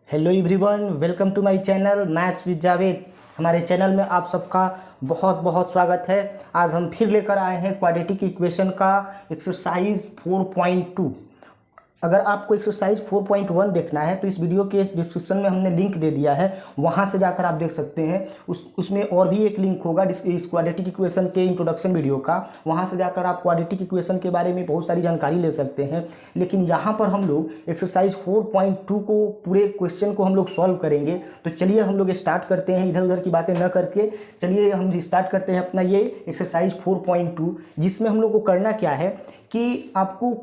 Hello everyone, welcome to my channel maths with Javed. हमारे channel में आप सबका बहुत बहुत स्वागत है। आज हम फिर लेकर आए हैं क्वाड्रेटिक इक्वेशन का एक्सरसाइज 4.2। अगर आपको एक्सरसाइज 4.1 देखना है तो इस वीडियो के डिस्क्रिप्शन में हमने लिंक दे दिया है, वहाँ से जाकर आप देख सकते हैं। उसमें और भी एक लिंक होगा इस क्वाड्रेटिक इक्वेशन के इंट्रोडक्शन वीडियो का, वहाँ से जाकर आप क्वाड्रेटिक इक्वेशन के बारे में बहुत सारी जानकारी ले सकते हैं। लेकिन यहाँ पर हम लोग एक्सरसाइज 4.2 को पूरे क्वेश्चन को हम लोग सॉल्व करेंगे। तो चलिए हम लोग स्टार्ट करते हैं, इधर उधर की बातें न करके। चलिए हम स्टार्ट करते हैं अपना ये एक्सरसाइज 4.2, जिसमें हम लोग को करना क्या है कि आपको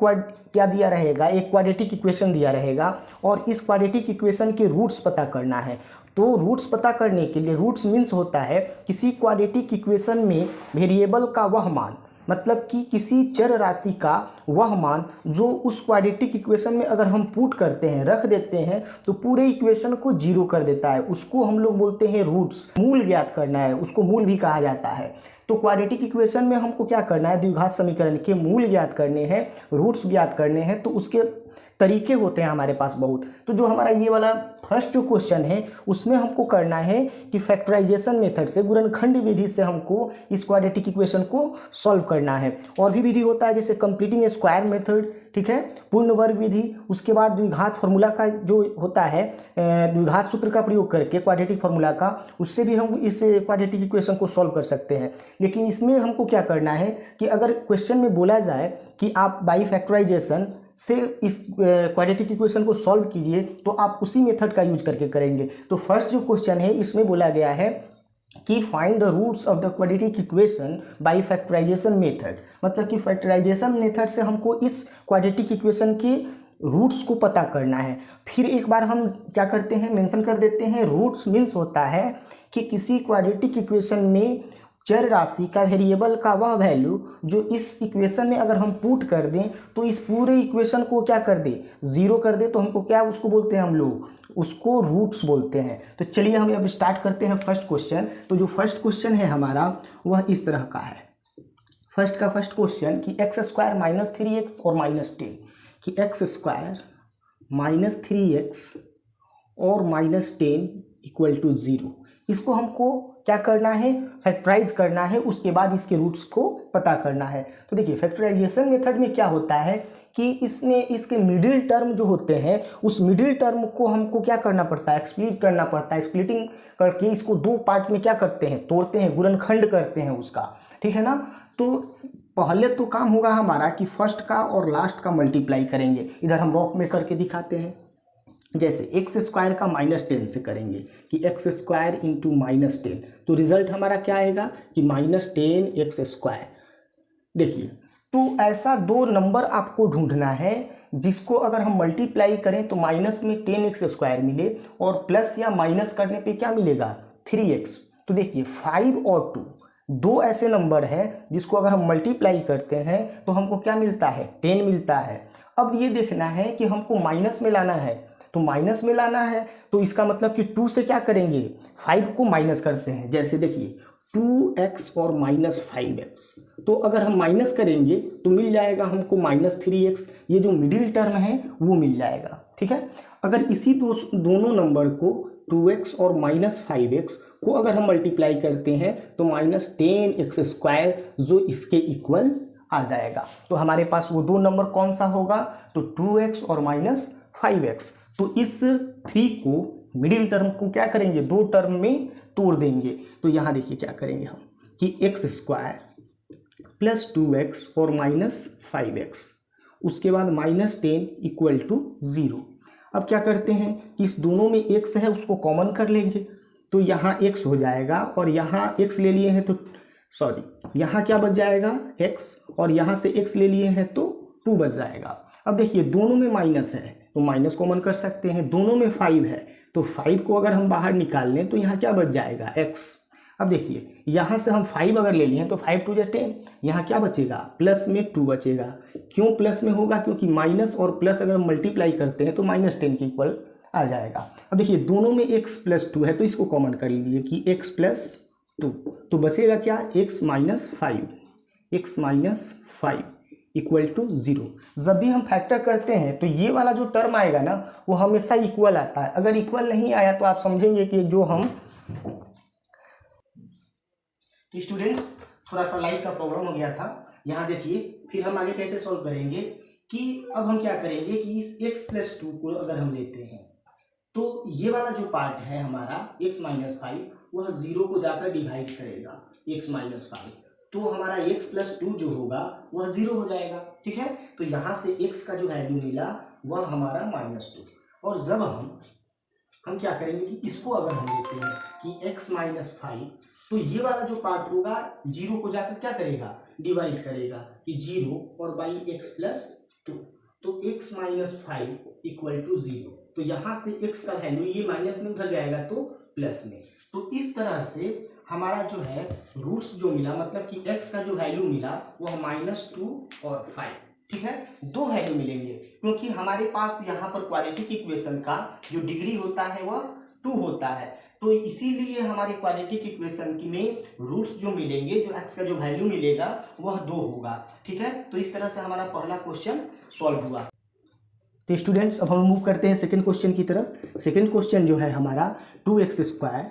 क्या दिया रहेगा, एक क्वाड्रेटिक इक्वेशन दिया रहेगा और इस क्वाड्रेटिक इक्वेशन के रूट्स पता करना है। तो रूट्स पता करने के लिए, रूट्स मीन्स होता है किसी क्वाड्रेटिक इक्वेशन में वेरिएबल का वह मान, मतलब कि किसी चर राशि का वह मान जो उस क्वाड्रेटिक इक्वेशन में अगर हम पुट करते हैं, रख देते हैं, तो पूरे इक्वेशन को जीरो कर देता है। उसको हम लोग बोलते हैं रूट्स। मूल ज्ञात करना है, उसको मूल भी कहा जाता है। तो क्वाड्रेटिक इक्वेशन में हमको क्या करना है, द्विघात समीकरण के मूल ज्ञात करने हैं, रूट्स ज्ञात करने हैं। तो उसके तरीके होते हैं हमारे पास बहुत। तो जो हमारा ये वाला फर्स्ट जो क्वेश्चन है उसमें हमको करना है कि फैक्टराइजेशन मेथड से, गुणनखंड विधि से हमको इस क्वाड्रेटिक इक्वेशन को सॉल्व करना है। और भी विधि होता है जैसे कंप्लीटिंग स्क्वायर मेथड, ठीक है, पूर्ण वर्ग विधि। उसके बाद द्विघात फार्मूला का जो होता है, द्विघात सूत्र का प्रयोग करके क्वाड्रेटिक फार्मूला का, उससे भी हम इस क्वाड्रेटिक इक्वेशन को सॉल्व कर सकते हैं। लेकिन इसमें हमको क्या करना है कि अगर क्वेश्चन में बोला जाए कि आप बाई फैक्टराइजेशन से इस क्वाड्रेटिक इक्वेशन को सॉल्व कीजिए, तो आप उसी मेथड का यूज करके करेंगे। तो फर्स्ट जो क्वेश्चन है इसमें बोला गया है कि find the roots of the quadratic equation by factorisation method, मतलब कि फैक्टराइजेशन मेथड से हमको इस क्वाड्रेटिक इक्वेशन के रूट्स को पता करना है। फिर एक बार हम क्या करते हैं, मेंशन कर देते हैं, रूट्स मीन्स होता है कि किसी क्वाड्रेटिक इक्वेशन में चर राशि का, वेरिएबल का वह वैल्यू जो इस इक्वेशन में अगर हम पुट कर दें तो इस पूरे इक्वेशन को क्या कर दे, जीरो कर दे। तो हमको क्या उसको बोलते हैं, हम लोग उसको रूट्स बोलते हैं। तो चलिए हम अब स्टार्ट करते हैं फर्स्ट क्वेश्चन। तो जो फर्स्ट क्वेश्चन है हमारा वह इस तरह का है। फर्स्ट क्वेश्चन कि एक्स स्क्वायर माइनस 3x और माइनस 10, कि एक्स स्क्वायर माइनस 3x और माइनस 10 इक्वल टू 0। इसको हमको क्या करना है, फैक्टराइज करना है। उसके बाद इसके रूट्स को पता करना है। तो देखिए फैक्टराइजेशन मेथड में क्या होता है कि इसमें इसके मिडिल टर्म जो होते हैं, उस मिडिल टर्म को हमको क्या करना पड़ता है, एक्सप्लिट करना पड़ता है। स्प्लिटिंग करके इसको दो पार्ट में क्या करते हैं, तोड़ते हैं, गुणनखंड करते हैं उसका, ठीक है ना। तो पहले तो काम होगा हमारा कि फर्स्ट का और लास्ट का मल्टीप्लाई करेंगे। इधर हम रॉक में करके दिखाते हैं। जैसे एक्स स्क्वायर का माइनस 10 से करेंगे कि एक्स स्क्वायर इंटू माइनस 10, तो रिजल्ट हमारा क्या आएगा कि माइनस 10 एक्स स्क्वायर। देखिए, तो ऐसा दो नंबर आपको ढूंढना है जिसको अगर हम मल्टीप्लाई करें तो माइनस में 10x स्क्वायर मिले और प्लस या माइनस करने पे क्या मिलेगा, 3x। तो देखिए 5 और 2 दो ऐसे नंबर हैं जिसको अगर हम मल्टीप्लाई करते हैं तो हमको क्या मिलता है, 10 मिलता है। अब ये देखना है कि हमको माइनस में लाना है, तो माइनस में लाना है तो इसका मतलब कि 2 से क्या करेंगे, 5 को माइनस करते हैं। जैसे देखिए 2x और माइनस 5x, तो अगर हम माइनस करेंगे तो मिल जाएगा हमको माइनस 3x। ये जो मिडिल टर्म है वो मिल जाएगा, ठीक है। अगर इसी दोनों नंबर को 2x और माइनस 5x को अगर हम मल्टीप्लाई करते हैं तो माइनस 10x स्क्वायर जो इसके इक्वल आ जाएगा। तो हमारे पास वो दो नंबर कौन सा होगा, तो 2x और माइनस 5x। तो इस 3 को, मिडिल टर्म को क्या करेंगे, दो टर्म में तोड़ देंगे। तो यहाँ देखिए क्या करेंगे हम कि एक्स स्क्वायर प्लस 2x और माइनस 5x, उसके बाद माइनस 10 इक्वल टू 0। अब क्या करते हैं कि इस दोनों में x है उसको कॉमन कर लेंगे, तो यहाँ x हो जाएगा और यहाँ x ले लिए हैं तो यहाँ क्या बच जाएगा x, और यहाँ से x ले लिए हैं तो 2 बच जाएगा। अब देखिए दोनों में माइनस है तो माइनस कॉमन कर सकते हैं, दोनों में 5 है तो 5 को अगर हम बाहर निकाल लें तो यहाँ क्या बच जाएगा, x। अब देखिए यहाँ से हम 5 अगर ले लिए हैं तो 5 2 10, यहाँ क्या बचेगा, प्लस में 2 बचेगा। क्यों प्लस में होगा, क्योंकि माइनस और प्लस अगर हम मल्टीप्लाई करते हैं तो माइनस 10 के इक्वल आ जाएगा। अब देखिए दोनों में x प्लस 2 है तो इसको कॉमन कर लीजिए कि x प्लस 2, तो बचेगा क्या, x minus 5, x minus 5 equal to 0। जब भी हम फैक्टर करते हैं तो ये वाला जो टर्म आएगा ना वो हमेशा इक्वल आता है। अगर इक्वल नहीं आया तो आप समझेंगे कि जो हम तो स्टूडेंट्स थोड़ा सा लाइट का प्रॉब्लम हो गया था। यहाँ देखिए फिर हम आगे कैसे सॉल्व करेंगे कि अब हम क्या करेंगे कि इस x+2 को अगर हम लेते हैं तो ये वाला जो पार्ट है हमारा x-5 वह 0 को जाकर डिवाइड करेगा x-5, तो हमारा x+2 जो होगा वह 0 हो जाएगा। ठीक है, तो यहाँ से x का जो वैल्यू मिला वह हमारा -2। और जब हम क्या करेंगे कि इसको अगर हम लेते हैं कि x-5 तो ये वाला जो पार्ट होगा 0 को जाकर क्या करेगा डिवाइड करेगा कि 0 और बाई x+2, तो x-5 इक्वल टू 0। तो यहाँ से x का वैल्यू ये माइनस में उधर जाएगा तो प्लस में। तो इस तरह से हमारा जो है रूट्स जो मिला मतलब कि x का जो वैल्यू मिला वह -2 और 5। ठीक है, दो वैल्यू मिलेंगे क्योंकि हमारे पास यहाँ पर क्वाड्रेटिक इक्वेशन का जो डिग्री होता है वह 2 होता है, तो इसीलिए हमारे क्वाड्रेटिक इक्वेशन में रूट्स जो मिलेंगे, जो x का जो वैल्यू मिलेगा वह 2 होगा। ठीक है, तो इस तरह से हमारा पहला क्वेश्चन सॉल्व हुआ। तो स्टूडेंट्स अब हम मूव करते हैं सेकंड क्वेश्चन की तरफ। सेकंड क्वेश्चन जो है हमारा 2x²,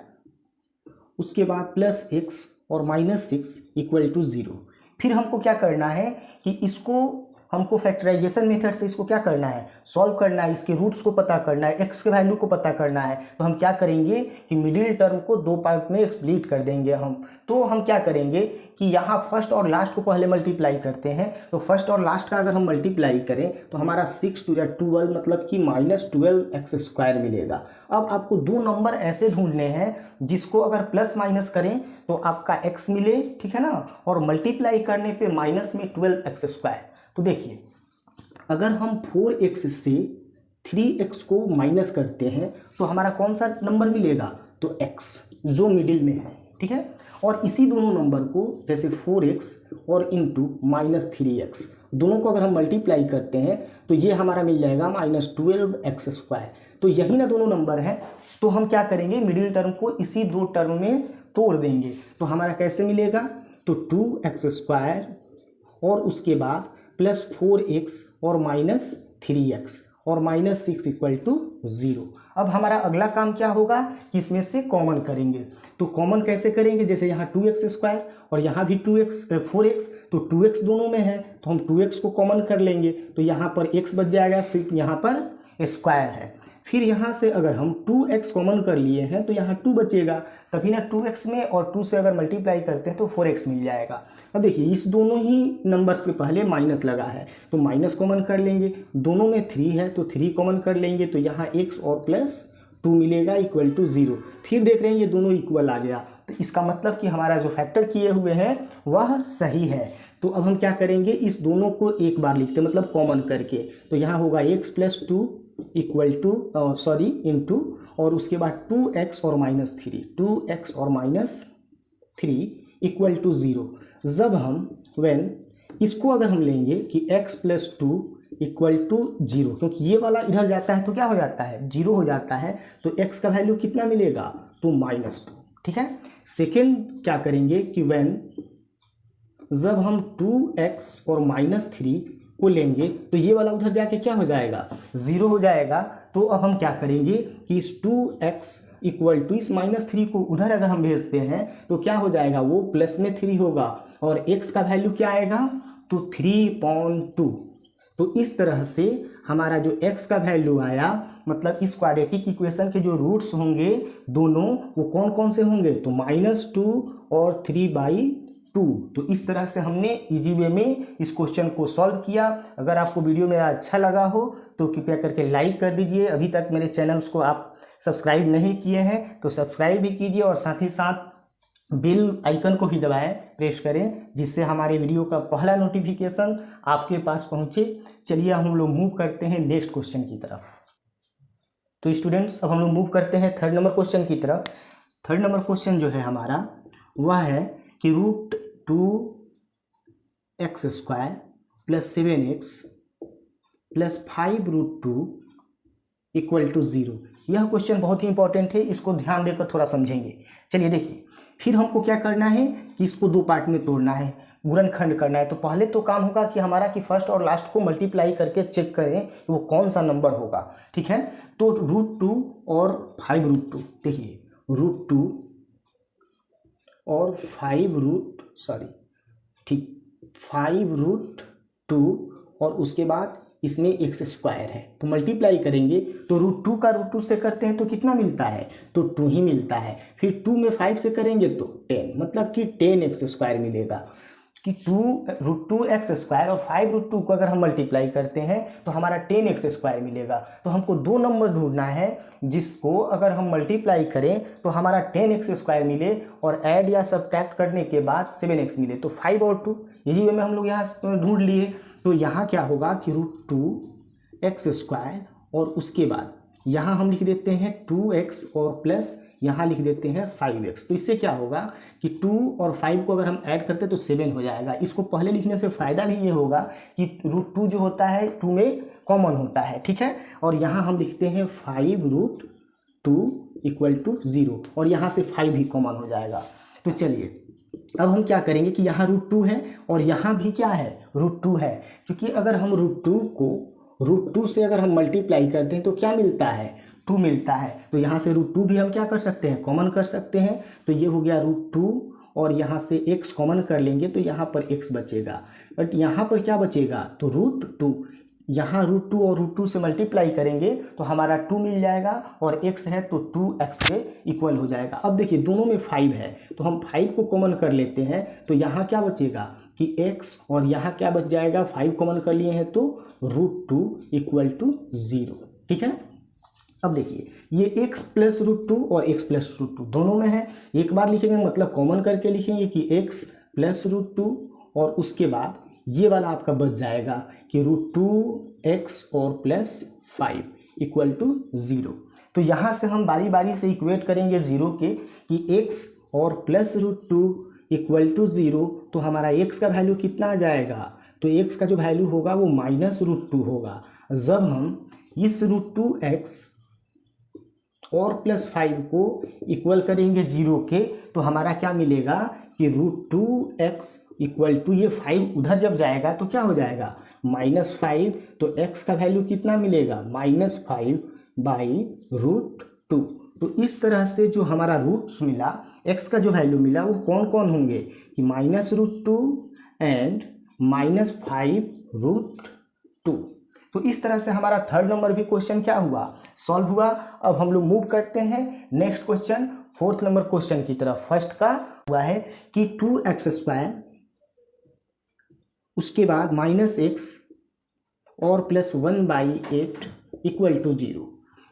उसके बाद +x और -6 इक्वल टू 0। फिर हमको क्या करना है कि इसको हमको फैक्टराइजेशन मेथड से इसको क्या करना है सॉल्व करना है, इसके रूट्स को पता करना है, x के वैल्यू को पता करना है। तो हम क्या करेंगे कि मिडिल टर्म को 2 पार्ट में स्प्लिट कर देंगे हम। तो हम क्या करेंगे कि यहाँ फर्स्ट और लास्ट को पहले मल्टीप्लाई करते हैं। तो फर्स्ट और लास्ट का अगर हम मल्टीप्लाई करें तो हमारा 6 × 12 मतलब कि -12x² मिलेगा। अब आपको 2 नंबर ऐसे ढूंढने हैं जिसको अगर प्लस माइनस करें तो आपका x मिले, ठीक है ना, और मल्टीप्लाई करने पे माइनस में 12x²। तो देखिए अगर हम 4x से 3x को माइनस करते हैं तो हमारा कौन सा नंबर मिलेगा, तो x जो मिडिल में है। ठीक है, और इसी दोनों नंबर को जैसे 4x और इंटू -3x दोनों को अगर हम मल्टीप्लाई करते हैं तो ये हमारा मिल जाएगा -12x²। तो यही ना दोनों नंबर हैं, तो हम क्या करेंगे मिडिल टर्म को इसी 2 टर्म में तोड़ देंगे। तो हमारा कैसे मिलेगा, तो 2x² और उसके बाद +4x और -3x और -6 इक्वल टू 0। अब हमारा अगला काम क्या होगा कि इसमें से कॉमन करेंगे। तो कॉमन कैसे करेंगे, जैसे यहाँ 2x² और यहाँ भी 4x, तो 2x दोनों में है तो हम 2x को कॉमन कर लेंगे। तो यहाँ पर x बच जाएगा, सिर्फ यहाँ पर स्क्वायर है। फिर यहाँ से अगर हम 2x कॉमन कर लिए हैं तो यहाँ 2 बचेगा, तभी ना 2x में और 2 से अगर मल्टीप्लाई करते हैं तो 4x मिल जाएगा। अब देखिए इस दोनों ही नंबर से पहले माइनस लगा है तो माइनस कॉमन कर लेंगे, दोनों में 3 है तो 3 कॉमन कर लेंगे, तो यहाँ x और +2 मिलेगा इक्वल टू 0। फिर देख रहे हैं ये दोनों इक्वल आ गया, तो इसका मतलब कि हमारा जो फैक्टर किए हुए हैं वह सही है। तो अब हम क्या करेंगे, इस दोनों को एक बार लिखते हैं मतलब कॉमन करके। तो यहाँ होगा x+2 इक्वल टू इंटू और उसके बाद 2x और -3, 2x और -3 इक्वल टू 0। जब हम इसको अगर हम लेंगे कि x+2 इक्वल टू 0, क्योंकि ये वाला इधर जाता है तो क्या हो जाता है 0 हो जाता है, तो x का वैल्यू कितना मिलेगा, तो -2। ठीक है, सेकेंड क्या करेंगे कि जब हम 2x और -3 को लेंगे तो ये वाला उधर जाके क्या हो जाएगा 0 हो जाएगा। तो अब हम क्या करेंगे कि इस 2x इक्वल टू इस -3 को उधर अगर हम भेजते हैं तो क्या हो जाएगा, वो प्लस में 3 होगा और x का वैल्यू क्या आएगा, तो 3.2। तो इस तरह से हमारा जो x का वैल्यू आया मतलब इस क्वाड्रेटिक इक्वेशन के जो रूट्स होंगे दोनों वो कौन कौन से होंगे, तो -2 और 3/2। तो इस तरह से हमने इजी वे में इस क्वेश्चन को सॉल्व किया। अगर आपको वीडियो मेरा अच्छा लगा हो तो कृपया करके लाइक कर दीजिए। अभी तक मेरे चैनल्स को आप सब्सक्राइब नहीं किए हैं तो सब्सक्राइब भी कीजिए और साथ ही साथ बेल आइकन को भी दबाएं, प्रेस करें, जिससे हमारे वीडियो का पहला नोटिफिकेशन आपके पास पहुंचे। चलिए हम लोग मूव करते हैं नेक्स्ट क्वेश्चन की तरफ। तो स्टूडेंट्स अब हम लोग मूव करते हैं थर्ड नंबर क्वेश्चन की तरफ। थर्ड नंबर क्वेश्चन जो है हमारा वह है कि √2x² + 7x + 5√2 इक्वल टू 0। यह क्वेश्चन बहुत ही इंपॉर्टेंट है, इसको ध्यान देकर थोड़ा समझेंगे। चलिए देखिए, फिर हमको क्या करना है कि इसको 2 पार्ट में तोड़ना है। गुणनखंड करना है। तो पहले तो काम होगा कि हमारा कि फर्स्ट और लास्ट को मल्टीप्लाई करके चेक करें कि वो कौन सा नंबर होगा। ठीक है, तो √2 और 5√2, देखिए √2 और 5√2 और उसके बाद इसमें x² है, तो मल्टीप्लाई करेंगे तो √2 का √2 से करते हैं तो कितना मिलता है, तो 2 ही मिलता है। फिर 2 में 5 से करेंगे तो 10, मतलब कि 10x² मिलेगा कि √2x² और 5√2 को अगर हम मल्टीप्लाई करते हैं तो हमारा 10x² मिलेगा। तो हमको दो नंबर ढूंढना है जिसको अगर हम मल्टीप्लाई करें तो हमारा 10x² मिले और ऐड या सब्ट्रैक्ट करने के बाद 7x मिले। तो 5 और 2 इसी वे में हम लोग यहाँ ढूंढ लिए। तो यहाँ क्या होगा कि √2x² और उसके बाद यहाँ हम लिख देते हैं 2x और प्लस यहाँ लिख देते हैं 5x। तो इससे क्या होगा कि 2 और 5 को अगर हम ऐड करते हैं तो 7 हो जाएगा। इसको पहले लिखने से फ़ायदा भी ये होगा कि √2 जो होता है 2 में कॉमन होता है। ठीक है, और यहाँ हम लिखते हैं 5√2 = 0 और यहाँ से 5 भी कॉमन हो जाएगा। तो चलिए अब हम क्या करेंगे कि यहाँ √2 है और यहाँ भी क्या है, √2 है। क्योंकि अगर हम √2 को √2 से अगर हम मल्टीप्लाई करते हैं तो क्या मिलता है, 2 मिलता है। तो यहाँ से √2 भी हम क्या कर सकते हैं, कॉमन कर सकते हैं। तो ये हो गया √2 और यहाँ से x कॉमन कर लेंगे तो यहाँ पर x बचेगा। बट यहाँ पर क्या बचेगा, तो √2, यहाँ √2 और √2 से मल्टीप्लाई करेंगे तो हमारा 2 मिल जाएगा और x है तो 2x के इक्वल हो जाएगा। अब देखिए दोनों में 5 है तो हम 5 को कॉमन कर लेते हैं तो यहाँ क्या बचेगा कि x और यहाँ क्या बच जाएगा, 5 कॉमन कर लिए हैं तो √2 = 0। ठीक है, अब देखिए ये x + √2 और x + √2 दोनों में है। एक बार लिखेंगे मतलब कॉमन करके लिखेंगे कि x + √2 और उसके बाद ये वाला आपका बच जाएगा कि √2x और प्लस 5 = 0। तो यहाँ से हम बारी बारी से इक्वेट करेंगे 0 के कि x और प्लस √2 = 0। तो हमारा x का वैल्यू कितना आ जाएगा, तो x का जो वैल्यू होगा वो -√2 होगा। जब हम इस √2x और प्लस 5 को इक्वल करेंगे 0 के तो हमारा क्या मिलेगा कि √2x = ये 5 उधर जब जाएगा तो क्या हो जाएगा, -5। तो x का वैल्यू कितना मिलेगा, -5/√2। तो इस तरह से जो हमारा रूट्स मिला, x का जो वैल्यू मिला वो कौन कौन होंगे कि -√2 एंड -5/√2। तो इस तरह से हमारा थर्ड नंबर भी क्वेश्चन क्या हुआ, सॉल्व हुआ। अब हम लोग मूव करते हैं next question, fourth number question की तरफ। फर्स्ट का हुआ है कि 2x² उसके बाद -x और प्लस 1/8 = 0।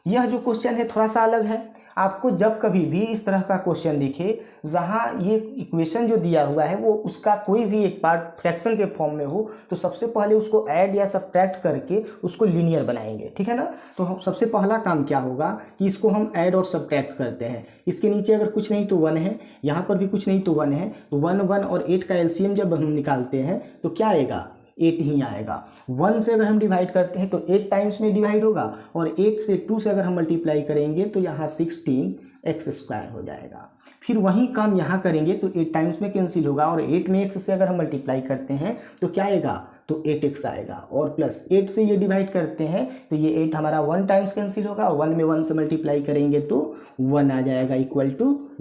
यह जो क्वेश्चन है थोड़ा सा अलग है। आपको जब कभी भी इस तरह का क्वेश्चन दिखे जहाँ ये इक्वेशन जो दिया हुआ है वो उसका कोई भी एक पार्ट फ्रैक्शन के फॉर्म में हो तो सबसे पहले उसको ऐड या सब्ट्रैक्ट करके उसको लीनियर बनाएंगे। ठीक है ना, तो हम सबसे पहला काम क्या होगा कि इसको हम ऐड और सब्ट्रैक्ट करते हैं। इसके नीचे अगर कुछ नहीं तो 1 है, यहाँ पर भी कुछ नहीं तो 1 है, तो 1 1 और 8 का एलसीएम जब हम निकालते हैं तो क्या आएगा, 8 ही आएगा। 1 से अगर हम डिवाइड करते हैं तो 8 टाइम्स में डिवाइड होगा और 8 से 2 से अगर हम मल्टीप्लाई करेंगे तो यहाँ 16x² हो जाएगा। फिर वही काम यहाँ करेंगे तो 8 टाइम्स में कैंसिल होगा और 8 में x से अगर हम मल्टीप्लाई करते हैं तो क्या आएगा, तो 8x आएगा और प्लस 8 से ये डिवाइड करते हैं तो ये 8 हमारा 1 टाइम्स कैंसिल होगा और 1 में 1 से मल्टीप्लाई करेंगे तो 1 आ जाएगा =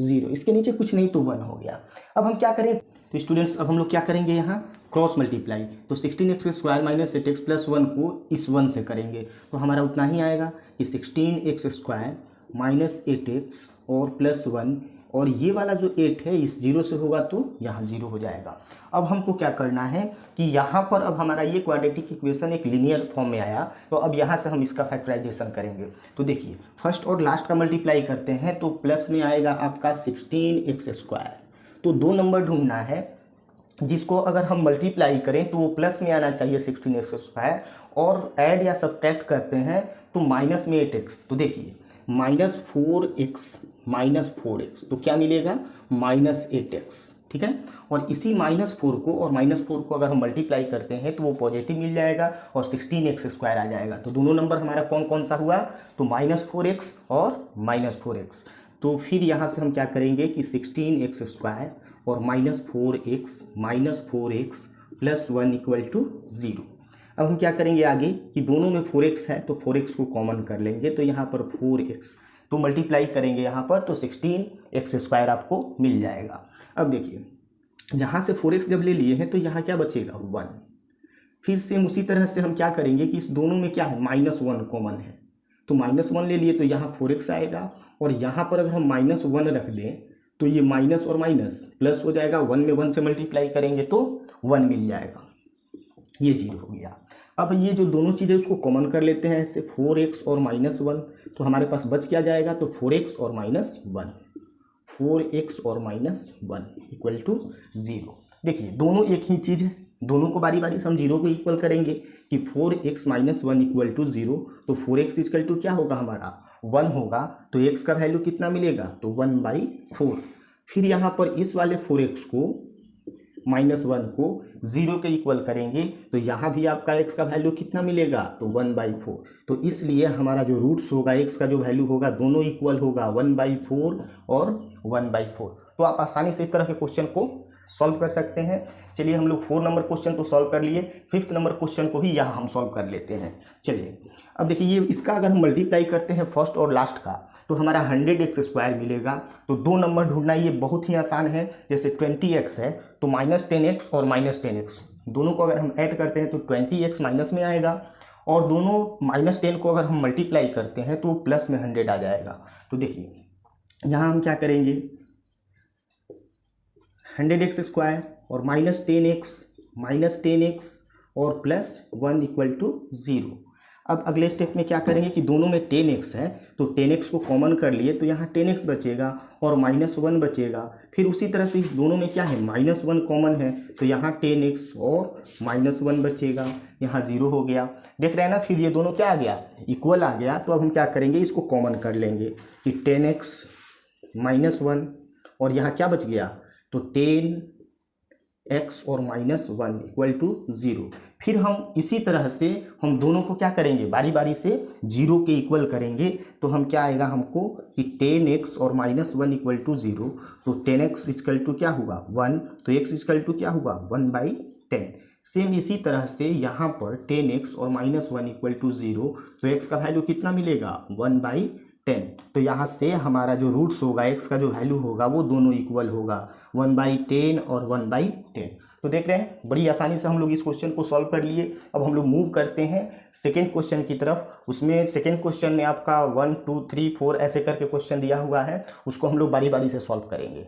0। इसके नीचे कुछ नहीं तो 1 हो गया। अब हम क्या करें, तो स्टूडेंट्स अब हम लोग क्या करेंगे, यहाँ क्रॉस मल्टीप्लाई। तो 16x² - 8x + 1 को इस 1 से करेंगे तो हमारा उतना ही आएगा कि 16x² - 8x और प्लस 1 और ये वाला जो 8 है इस 0 से होगा तो यहाँ 0 हो जाएगा। अब हमको क्या करना है कि यहाँ पर अब हमारा ये क्वाड्रेटिक इक्वेशन एक लीनियर फॉर्म में आया तो अब यहाँ से हम इसका फैक्टराइजेशन करेंगे। तो देखिए फर्स्ट और लास्ट का मल्टीप्लाई करते हैं तो प्लस में आएगा आपका 16x²। तो दो नंबर ढूंढना है जिसको अगर हम मल्टीप्लाई करें तो वो प्लस में आना चाहिए 16x² और ऐड या सब्ट्रैक्ट करते हैं तो माइनस में 8x। तो देखिए -4x तो क्या मिलेगा, -8x। ठीक है, और इसी -4 को और -4 को अगर हम मल्टीप्लाई करते हैं तो वो पॉजिटिव मिल जाएगा और 16x² आ जाएगा। तो दोनों नंबर हमारा कौन कौन सा हुआ, तो -4x और -4x। तो फिर यहाँ से हम क्या करेंगे कि 16x² और -4x प्लस 1 इक्वल टू 0। अब हम क्या करेंगे आगे कि दोनों में 4x है तो 4x को कॉमन कर लेंगे, तो यहाँ पर 4x तो मल्टीप्लाई करेंगे यहाँ पर तो 16x² आपको मिल जाएगा। अब देखिए यहाँ से 4x जब ले लिए हैं तो यहाँ क्या बचेगा 1। फिर सेम उसी तरह से हम क्या करेंगे कि इस दोनों में क्या है -1 कॉमन है, तो -1 ले लिए तो यहाँ 4x आएगा, और यहाँ पर अगर हम -1 रख दें तो ये माइनस और माइनस प्लस हो जाएगा, 1 में 1 से मल्टीप्लाई करेंगे तो 1 मिल जाएगा, ये 0 हो गया। अब ये जो दोनों चीज़ें उसको कॉमन कर लेते हैं ऐसे 4x और -1, तो हमारे पास बच क्या जाएगा, तो 4x और -1 इक्वल टू 0। देखिए दोनों एक ही चीज़ है, दोनों को बारी बारी से हम 0 को इक्वल करेंगे कि 4x - 1 इक्वल टू 0, तो 4x इक्वल टू क्या होगा हमारा 1 होगा, तो x का वैल्यू कितना मिलेगा, तो 1/4। फिर यहाँ पर इस वाले 4x को -1 को 0 के इक्वल करेंगे तो यहाँ भी आपका x का वैल्यू कितना मिलेगा, तो 1/4। तो इसलिए हमारा जो रूट्स होगा x का जो वैल्यू होगा दोनों इक्वल होगा, 1/4 और 1/4। तो आप आसानी से इस तरह के क्वेश्चन को सॉल्व कर सकते हैं। चलिए हम लोग 4 नंबर क्वेश्चन तो सॉल्व कर लिए, 5th नंबर क्वेश्चन को ही यहाँ हम सॉल्व कर लेते हैं। चलिए अब देखिए ये इसका अगर हम मल्टीप्लाई करते हैं फर्स्ट और लास्ट का तो हमारा 100x² मिलेगा। तो 2 नंबर ढूंढना ये बहुत ही आसान है, जैसे 20x है तो -10x और -10x दोनों को अगर हम ऐड करते हैं तो 20x माइनस में आएगा, और दोनों -10 को अगर हम मल्टीप्लाई करते हैं तो प्लस में 100 आ जाएगा। तो देखिए यहाँ हम क्या करेंगे 100x² और -10x और प्लस 1 इक्वल टू 0। अब अगले स्टेप में क्या करेंगे कि दोनों में 10x है तो 10x को कॉमन कर लिए तो यहाँ 10x बचेगा और -1 बचेगा। फिर उसी तरह से इस दोनों में क्या है -1 कॉमन है तो यहाँ 10x और -1 बचेगा, यहाँ 0 हो गया। देख रहे हैं ना, फिर ये दोनों क्या आ गया, इक्वल आ गया। तो अब हम क्या करेंगे इसको कॉमन कर लेंगे कि 10x - 1 और यहाँ क्या बच गया, तो 10x और -1 इक्वल टू 0। फिर हम इसी तरह से हम दोनों को क्या करेंगे बारी बारी से 0 के इक्वल करेंगे, तो हम क्या आएगा हमको कि 10x और -1 इक्वल टू 0, तो 10x इक्वल टू क्या हुआ 1, तो x इक्वल टू क्या हुआ 1/10। सेम इसी तरह से यहाँ पर 10x और -1 इक्वल टू 0, तो x का वैल्यू कितना मिलेगा 1/10। तो यहाँ से हमारा जो रूट्स होगा x का जो वैल्यू होगा वो दोनों इक्वल होगा, 1/10 और 1/10। तो देख रहे हैं बड़ी आसानी से हम लोग इस क्वेश्चन को सॉल्व कर लिए। अब हम लोग मूव करते हैं सेकेंड क्वेश्चन की तरफ। उसमें सेकेंड क्वेश्चन में आपका 1 2 3 4 ऐसे करके क्वेश्चन दिया हुआ है, उसको हम लोग बारी बारी से सॉल्व करेंगे।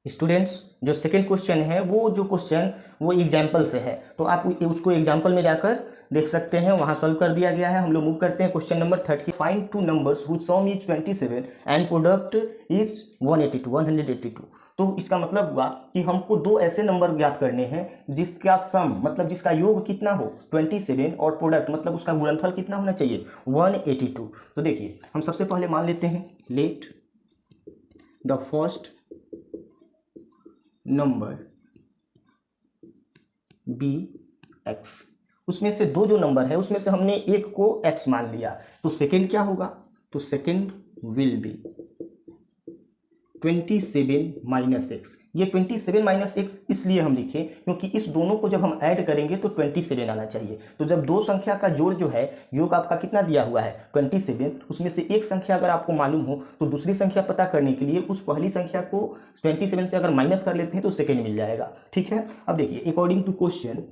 स्टूडेंट्स जो सेकेंड क्वेश्चन है वो जो क्वेश्चन वो एग्जाम्पल से है, तो आप उसको एग्जाम्पल में जाकर देख सकते हैं, वहाँ सॉल्व कर दिया गया है। हम लोग मूव करते हैं question number 30। Find 2 numbers which some is 27 and product is 182। तो इसका मतलब हुआ कि हमको 2 ऐसे नंबर ज्ञात करने हैं जिसका सम मतलब जिसका योग कितना हो 27 और प्रोडक्ट मतलब उसका गुणनफल कितना होना चाहिए 182। तो देखिए हम सबसे पहले मान लेते हैं let the first number be x। उसमें से 2 जो नंबर है उसमें से हमने एक को x मान लिया, तो सेकेंड क्या होगा, तो सेकेंड विल बी 27 - x। ये 27 - x इसलिए हम लिखे क्योंकि इस दोनों को जब हम ऐड करेंगे तो 27 आना चाहिए। तो जब 2 संख्या का जोड़ जो है योग आपका कितना दिया हुआ है 27, उसमें से एक संख्या अगर आपको मालूम हो तो दूसरी संख्या पता करने के लिए उस पहली संख्या को 27 से अगर माइनस कर लेते हैं तो सेकेंड मिल जाएगा। ठीक है, अब देखिए अकॉर्डिंग टू क्वेश्चन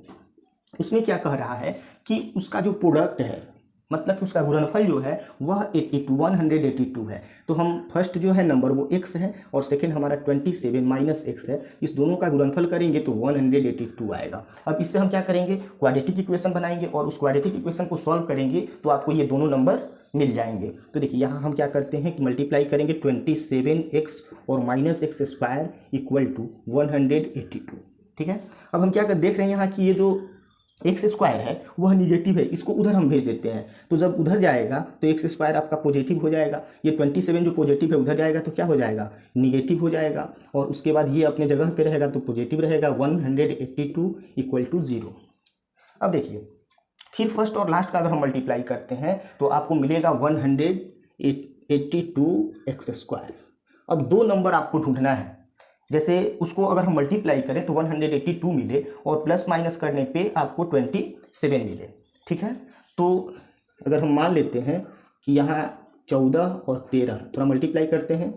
उसमें क्या कह रहा है कि उसका जो प्रोडक्ट है मतलब कि उसका गुणनफल जो है वह 182 है। तो हम फर्स्ट जो है नंबर वो x है और सेकेंड हमारा 27 - x है, इस दोनों का गुणनफल करेंगे तो 182 आएगा। अब इससे हम क्या करेंगे क्वाड्रेटिक इक्वेशन बनाएंगे और उस क्वाड्रेटिक इक्वेशन को सॉल्व करेंगे तो आपको ये दोनों नंबर मिल जाएंगे। तो देखिए यहाँ हम क्या करते हैं कि मल्टीप्लाई करेंगे 27x और -x² इक्वल टू 182। ठीक है, अब हम क्या कर देख रहे हैं यहाँ कि ये जो x² है वह निगेटिव है, इसको उधर हम भेज देते हैं। तो जब उधर जाएगा तो x² आपका पॉजिटिव हो जाएगा, ये 27 जो पॉजिटिव है उधर जाएगा तो क्या हो जाएगा निगेटिव हो जाएगा, और उसके बाद ये अपने जगह पे रहेगा तो पॉजिटिव रहेगा 182 इक्वल टू 0। अब देखिए फिर फर्स्ट और लास्ट का अगर हम मल्टीप्लाई करते हैं तो आपको मिलेगा 182x²। अब 2 नंबर आपको ढूंढना है, जैसे उसको अगर हम मल्टीप्लाई करें तो 182 मिले और प्लस माइनस करने पे आपको 27 मिले। ठीक है, तो अगर हम मान लेते हैं कि यहाँ 14 और 13 थोड़ा मल्टीप्लाई करते हैं,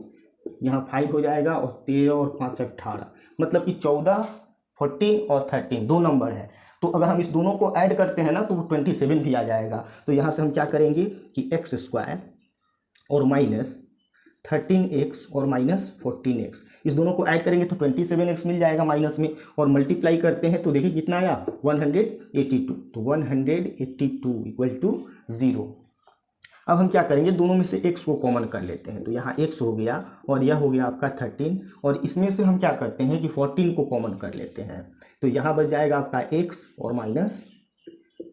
यहाँ 5 हो जाएगा और 13 और 5 18, मतलब कि 14, 14 और 13 दो नंबर है। तो अगर हम इस दोनों को ऐड करते हैं ना तो 27 भी आ जाएगा। तो यहाँ से हम क्या करेंगे कि एक्स स्क्वायर और माइनस 13x और माइनस 14x, इस दोनों को ऐड करेंगे तो 27x मिल जाएगा माइनस में, और मल्टीप्लाई करते हैं तो देखिए कितना आया 182, तो 182 इक्वल टू 0। अब हम क्या करेंगे, दोनों में से x को कॉमन कर लेते हैं, तो यहाँ x हो गया और यह हो गया आपका 13, और इसमें से हम क्या करते हैं कि 14 को कॉमन कर लेते हैं, तो यहाँ बच जाएगा आपका x और माइनस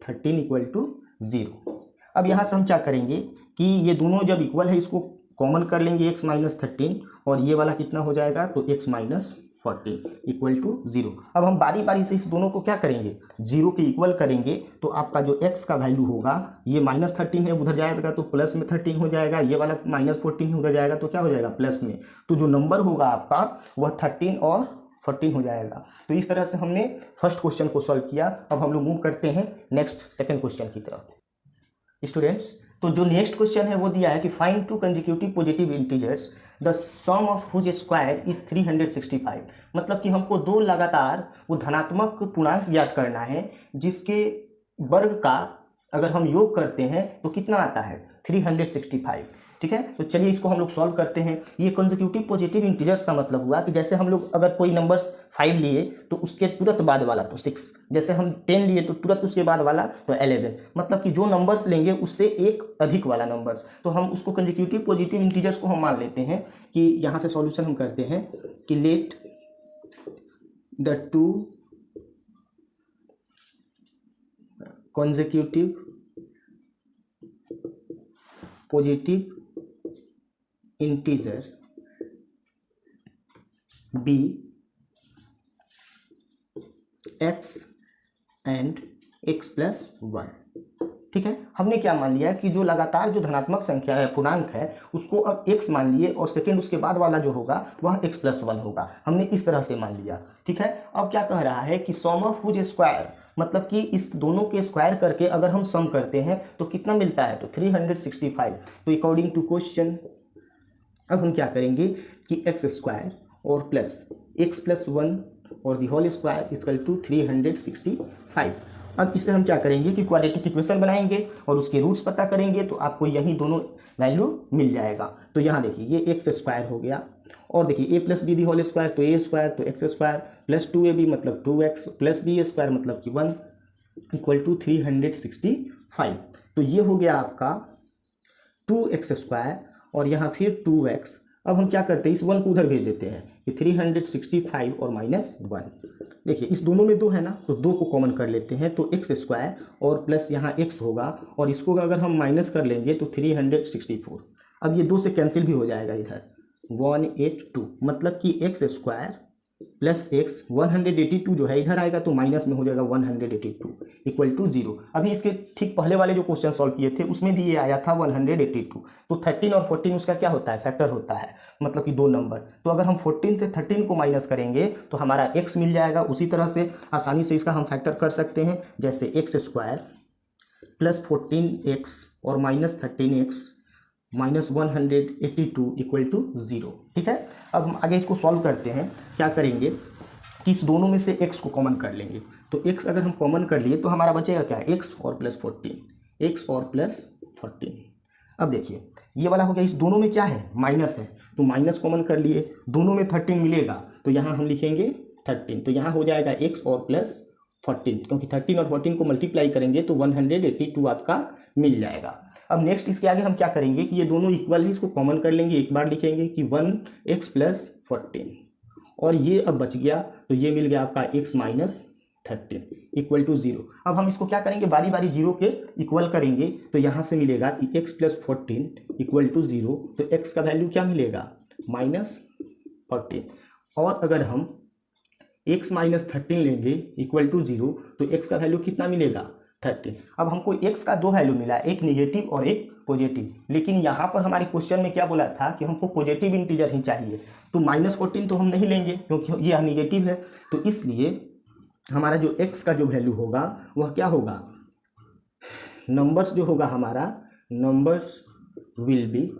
13 इक्वल टू 0। अब यहाँ से हम क्या करेंगे कि ये दोनों जब इक्वल है इसको कॉमन कर लेंगे x माइनस 13, और ये वाला कितना हो जाएगा तो x माइनस 14 इक्वल टू 0। अब हम बारी बारी से इस दोनों को क्या करेंगे, 0 के इक्वल करेंगे, तो आपका जो x का वैल्यू होगा, ये माइनस 13 है उधर जाएगा तो प्लस में 13 हो जाएगा, ये वाला माइनस 14 है उधर जाएगा तो क्या हो जाएगा प्लस में, तो जो नंबर होगा आपका वह 13 और 14 हो जाएगा। तो इस तरह से हमने फर्स्ट क्वेश्चन को सॉल्व किया। अब हम लोग मूव करते हैं नेक्स्ट सेकंड क्वेश्चन की तरफ। स्टूडेंट्स, तो जो नेक्स्ट क्वेश्चन है वो दिया है कि find two consecutive positive integers the sum of whose square is 365, मतलब कि हमको दो लगातार वो धनात्मक पूर्णांक ज्ञात करना है जिसके वर्ग का अगर हम योग करते हैं तो कितना आता है 365। ठीक है, तो चलिए इसको हम लोग सॉल्व करते हैं। ये कंसेक्यूटिव पॉजिटिव इंटीजर्स का मतलब हुआ कि जैसे हम लोग अगर कोई नंबर्स 5 लिए तो उसके तुरंत बाद वाला तो 6, जैसे हम 10 लिए तो तुरंत उसके बाद वाला तो 11, मतलब कि जो नंबर्स लेंगे उससे एक अधिक वाला नंबर्स, तो हम उसको कंसेक्यूटिव पॉजिटिव इंटीजर्स को हम मान लेते हैं कि यहाँ से सॉल्यूशन हम करते हैं कि let the two consecutive positive integer b x and x plus 1। ठीक है, हमने क्या मान लिया कि जो लगातार जो धनात्मक संख्या है पूर्णांक है उसको अब x मान लिए और सेकेंड उसके बाद वाला जो होगा वह x plus 1 होगा, हमने इस तरह से मान लिया। ठीक है, अब क्या कह रहा है कि सम ऑफ हुज स्क्वायर, मतलब कि इस दोनों के स्क्वायर करके अगर हम सम करते हैं तो कितना मिलता है तो 365। तो अकॉर्डिंग टू क्वेश्चन अब हम क्या करेंगे कि एक्स स्क्वायर और प्लस एक्स प्लस 1 और the whole square equal to 365। अब इससे हम क्या करेंगे कि क्वाड्रेटिक इक्वेशन बनाएंगे और उसके रूट्स पता करेंगे, तो आपको यही दोनों वैल्यू मिल जाएगा। तो यहाँ देखिए ये एक्स स्क्वायर हो गया, और देखिए A plus B the whole square तो ए स्क्वायर, तो एक्स स्क्वायर प्लस 2ab मतलब 2x प्लस बी स्क्वायर मतलब कि 1 इक्वल टू 365। तो ये हो गया आपका 2x स्क्वायर और यहाँ फिर 2x। अब हम क्या करते हैं, इस 1 को उधर भेज देते हैं कि 365 और माइनस 1। देखिए इस दोनों में 2 है ना, तो 2 को कॉमन कर लेते हैं, तो एक्स स्क्वायर और प्लस यहाँ x होगा, और इसको अगर हम माइनस कर लेंगे तो 364। अब ये 2 से कैंसिल भी हो जाएगा इधर 182, मतलब कि एक्स स्क्वायर प्लस एक्स 182 जो है इधर आएगा तो माइनस में हो जाएगा 182 इक्वल टू 0। अभी इसके ठीक पहले वाले जो क्वेश्चन सॉल्व किए थे उसमें भी ये आया था 182। तो 13 और 14 उसका क्या होता है, फैक्टर होता है, मतलब कि दो नंबर। तो अगर हम 14 से 13 को माइनस करेंगे तो हमारा x मिल जाएगा। उसी तरह से आसानी से इसका हम फैक्टर कर सकते हैं, जैसे एक्स स्क्वायर प्लस 14x और minus 13x minus 182 equal to 0। ठीक है, अब हम आगे इसको सॉल्व करते हैं। क्या करेंगे कि इस दोनों में से x को कॉमन कर लेंगे, तो x अगर हम कॉमन कर लिए तो हमारा बचेगा क्या, x और प्लस 14, x और प्लस 14। अब देखिए ये वाला हो गया, इस दोनों में क्या है माइनस है, तो माइनस कॉमन कर लिए, दोनों में 13 मिलेगा तो यहाँ हम लिखेंगे 13, तो यहाँ हो जाएगा x और प्लस 14, क्योंकि 13 और 14 को मल्टीप्लाई करेंगे तो 182 आपका मिल जाएगा। अब नेक्स्ट इसके आगे हम क्या करेंगे कि ये दोनों इक्वल है, इसको कॉमन कर लेंगे, एक बार लिखेंगे कि 1x प्लस 14, और ये अब बच गया तो ये मिल गया आपका x माइनस 13 इक्वल टू 0। अब हम इसको क्या करेंगे, बारी बारी 0 के इक्वल करेंगे, तो यहाँ से मिलेगा कि x प्लस 14 इक्वल टू 0, तो x का वैल्यू क्या मिलेगा माइनस 14, और अगर हम x माइनस 13 लेंगे इक्वल टू 0 तो x का वैल्यू कितना मिलेगा 13। अब हमको x का दो वैल्यू मिला, एक निगेटिव और एक पॉजिटिव, लेकिन यहाँ पर हमारे क्वेश्चन में क्या बोला था कि हमको पॉजिटिव इंटीजर ही चाहिए, तो -14 तो हम नहीं लेंगे क्योंकि ये निगेटिव है। तो इसलिए हमारा जो x का जो वैल्यू होगा वह क्या होगा, नंबर्स जो होगा हमारा, नंबर्स विल बी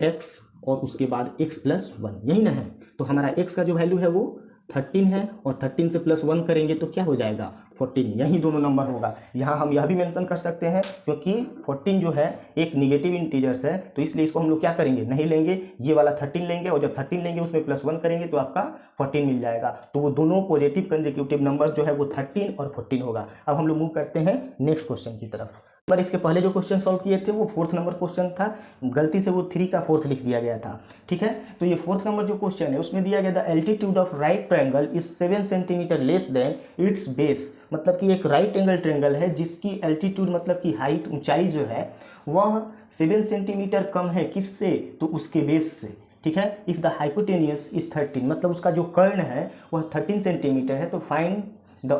x और उसके बाद x+1, यही ना है। तो हमारा x का जो वैल्यू है वो 13 है और 13 से +1 करेंगे तो क्या हो जाएगा 14, यही दोनों नंबर होगा। यहाँ हम यह भी मेंशन कर सकते हैं क्योंकि 14 जो है एक निगेटिव इंटीजर्स है, तो इसलिए इसको हम लोग क्या करेंगे, नहीं लेंगे, ये वाला 13 लेंगे और जब 13 लेंगे उसमें +1 करेंगे तो आपका 14 मिल जाएगा। तो वो दोनों पॉजिटिव कंसेक्यूटिव नंबर्स जो है वो 13 और 14 होगा। अब हम लोग मूव करते हैं नेक्स्ट क्वेश्चन की तरफ। पर इसके पहले जो क्वेश्चन सॉल्व किए थे वो 4th नंबर क्वेश्चन था, गलती से वो 3 का 4th लिख दिया गया था, ठीक है। तो ये 4th नंबर जो क्वेश्चन है उसमें दिया गया the altitude of right triangle is 7 centimetre less than it's base, मतलब कि एक राइट एंगल ट्रायंगल है जिसकी एल्टीट्यूड मतलब कि हाइट, ऊंचाई जो है वह 7 सेंटीमीटर कम है, किससे, तो उसके बेस से, ठीक है। इफ द हाइपोटेनियस इज 13, मतलब उसका जो कर्ण है वह 13 सेंटीमीटर है, तो find the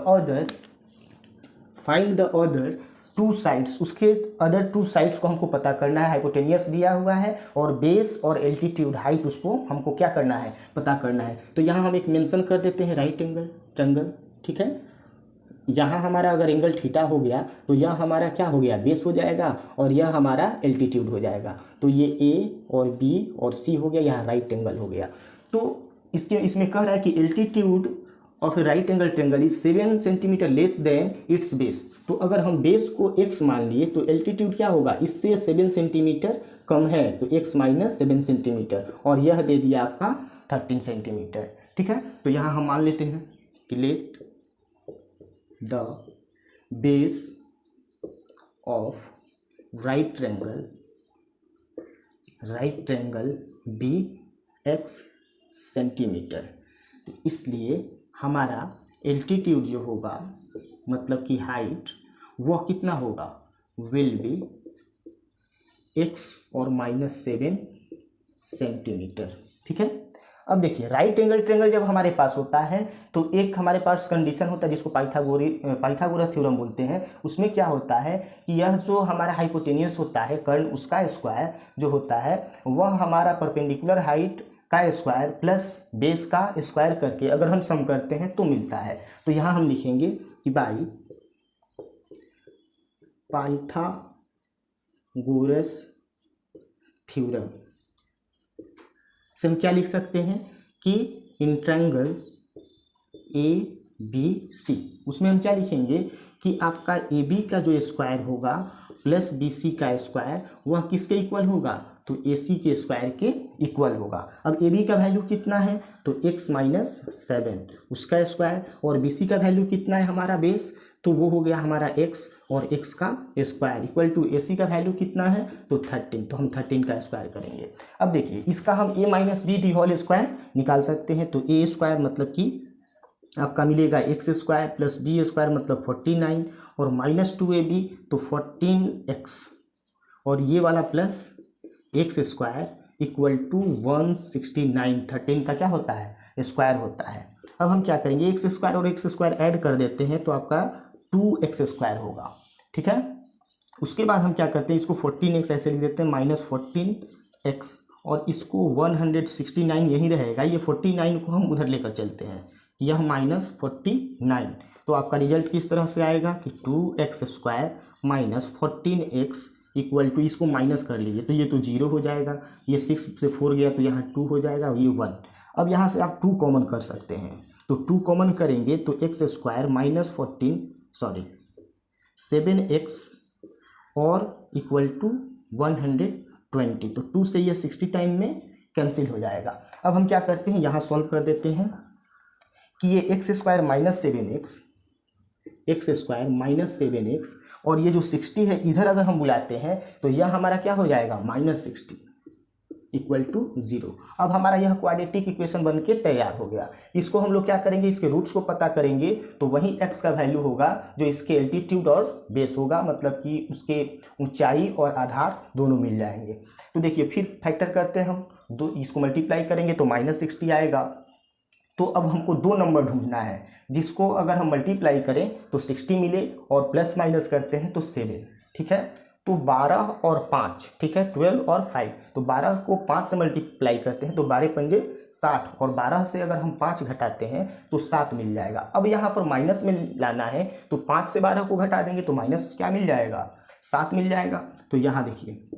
other two sides, उसके अदर टू साइड्स को हमको पता करना है। हाइपोटेनियस दिया हुआ है और बेस और एल्टीट्यूड हाइट उसको हमको क्या करना है, पता करना है। तो यहाँ हम एक मेंशन कर देते हैं राइट एंगल ट्रायंगल, ठीक है। यहाँ हमारा अगर एंगल थीटा हो गया तो यह हमारा क्या हो गया, बेस हो जाएगा और यह हमारा एल्टीट्यूड हो जाएगा। तो ये ए और बी और सी हो गया, यहाँ राइट एंगल हो गया। तो इसमें कह रहा है कि altitude of A right angle triangle is 7 centimetre less than it's base. तो अगर हम बेस को x मान लिए तो एल्टीट्यूड क्या होगा, इससे 7 सेंटीमीटर कम है, तो x - 7 सेंटीमीटर, और यह दे दिया आपका 13 सेंटीमीटर, ठीक है। तो यहाँ हम मान लेते हैं कि let the base of right triangle be x centimetre. तो इसलिए हमारा एल्टीट्यूड जो होगा मतलब कि हाइट वह कितना होगा, विल बी x और -7 सेंटीमीटर, ठीक है। अब देखिए राइट एंगल ट्रायंगल जब हमारे पास होता है तो एक हमारे पास कंडीशन होता है जिसको पाइथागोरस थ्योरम बोलते हैं। उसमें क्या होता है कि यह जो हमारा हाइपोटेनियस होता है कर्ण, उसका स्क्वायर जो होता है वह हमारा परपेंडिकुलर हाइट का स्क्वायर प्लस बेस का स्क्वायर करके अगर हम सम करते हैं तो मिलता है। तो यहाँ हम लिखेंगे कि बाई पाइथागोरस थ्योरम से हम क्या लिख सकते हैं कि इन ट्रायंगल ABC, उसमें हम क्या लिखेंगे कि आपका AB का जो स्क्वायर होगा प्लस BC का स्क्वायर वह किसके इक्वल होगा, तो AC के स्क्वायर के इक्वल होगा। अब AB का वैल्यू कितना है, तो x - 7 उसका स्क्वायर, और BC का वैल्यू कितना है हमारा बेस, तो वो हो गया हमारा x और x का स्क्वायर इक्वल टू AC का वैल्यू कितना है, तो 13, तो हम 13 का स्क्वायर करेंगे। अब देखिए इसका हम a - b the whole square निकाल सकते हैं। तो a स्क्वायर मतलब कि आपका मिलेगा x square plus b square मतलब 49 और -2ab तो 14x और ये वाला plus x square equal to 169, 13 का क्या होता है, स्क्वायर होता है। अब हम क्या करेंगे, x स्क्वायर और x स्क्वायर ऐड कर देते हैं तो आपका 2x स्क्वायर होगा, ठीक है। उसके बाद हम क्या करते हैं, इसको 14x ऐसे लिख देते हैं -14x और इसको 169 यही रहेगा, ये 49 को हम उधर लेकर चलते हैं, यह -49। तो आपका रिजल्ट किस तरह से आएगा कि 2x square -14x equal to, इसको माइनस कर लीजिए तो ये तो 0 हो जाएगा, ये 6 से 4 गया तो यहाँ 2 हो जाएगा और ये 1। अब यहाँ से आप 2 कॉमन कर सकते हैं, तो 2 कॉमन करेंगे तो x स्क्वायर -7x और इक्वल टू 120, तो 2 से ये 60 टाइम में कैंसिल हो जाएगा। अब हम क्या करते हैं, यहाँ सॉल्व कर देते हैं कि ये x स्क्वायर -7x और ये जो 60 है इधर अगर हम बुलाते हैं तो यह हमारा क्या हो जाएगा, -60 इक्वल टू 0। अब हमारा यह क्वाड्रेटिक इक्वेशन बन के तैयार हो गया। इसको हम लोग क्या करेंगे, इसके रूट्स को पता करेंगे तो वही x का वैल्यू होगा जो इसके एल्टीट्यूड और बेस होगा, मतलब कि उसके ऊंचाई और आधार दोनों मिल जाएंगे। तो देखिए फिर फैक्टर करते हैं हम, इसको मल्टीप्लाई करेंगे तो -60 आएगा। तो अब हमको 2 नंबर ढूंढना है जिसको अगर हम मल्टीप्लाई करें तो 60 मिले और प्लस माइनस करते हैं तो 7, ठीक है। तो 12 और 5, ठीक है, 12 और 5, तो 12 को 5 से मल्टीप्लाई करते हैं तो 12 पंजे 60 और 12 से अगर हम 5 घटाते हैं तो 7 मिल जाएगा। अब यहाँ पर माइनस में लाना है तो 5 से 12 को घटा देंगे तो माइनस क्या मिल जाएगा, 7 मिल जाएगा। तो यहाँ देखिए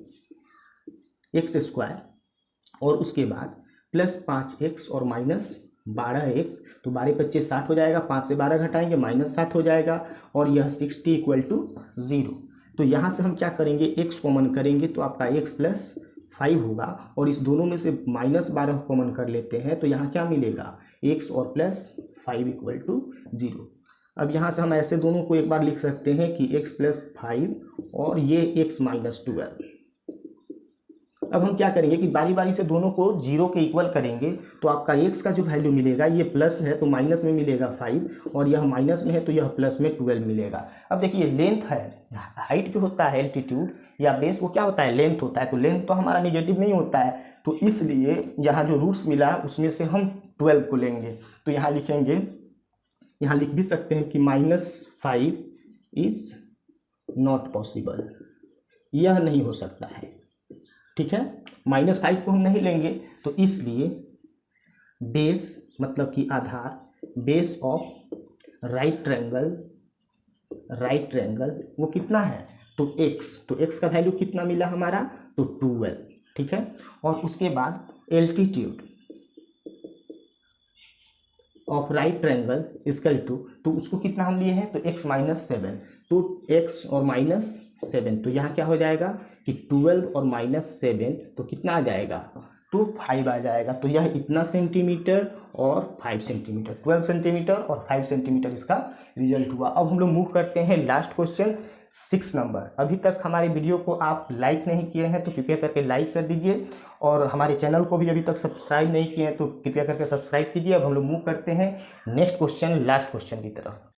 एक्स स्क्वायर और उसके बाद प्लस 5x और माइनस 12x, तो 12 × 25 60 हो जाएगा, 5 से 12 घटाएंगे -7 हो जाएगा और यह 60 = 0। तो यहाँ से हम क्या करेंगे, x कॉमन करेंगे तो आपका x + 5 होगा और इस दोनों में से -12 कॉमन कर लेते हैं तो यहाँ क्या मिलेगा, x और +5 = 0। अब यहाँ से हम ऐसे दोनों को एक बार लिख सकते हैं कि x + 5 और ये x - 12। अब हम क्या करेंगे कि बारी बारी से दोनों को 0 के इक्वल करेंगे तो आपका x का जो वैल्यू मिलेगा, ये प्लस है तो माइनस में मिलेगा 5 और यह माइनस में है तो यह प्लस में 12 मिलेगा। अब देखिए लेंथ है, हाइट जो होता है एल्टीट्यूड या बेस वो क्या होता है, लेंथ होता है। तो लेंथ तो हमारा नेगेटिव नहीं होता है, तो इसलिए यहाँ जो रूट्स मिला उसमें से हम 12 को लेंगे। तो यहाँ लिखेंगे, यहाँ लिख भी सकते हैं कि -5 इज नॉट पॉसिबल, यह नहीं हो सकता है, ठीक है। -5 को हम नहीं लेंगे तो इसलिए बेस मतलब कि आधार, बेस ऑफ राइट ट्रायंगल वो कितना है, तो x का वैल्यू कितना मिला हमारा, तो 12, ठीक है। और उसके बाद altitude of right triangle equal to, तो उसको कितना हम लिए हैं, तो x - 7, तो x और -7, तो यहाँ क्या हो जाएगा कि 12 और -7 तो कितना आ जाएगा, तो 5 आ जाएगा। तो यह इतना सेंटीमीटर और 5 सेंटीमीटर, 12 सेंटीमीटर और 5 सेंटीमीटर इसका रिजल्ट हुआ। अब हम लोग मूव करते हैं लास्ट क्वेश्चन 6 नंबर। अभी तक हमारे वीडियो को आप लाइक नहीं किए हैं तो कृपया करके लाइक कर दीजिए और हमारे चैनल को भी अभी तक सब्सक्राइब नहीं किए हैं तो कृपया करके सब्सक्राइब कीजिए। अब हम लोग मूव करते हैं नेक्स्ट क्वेश्चन, लास्ट क्वेश्चन की तरफ।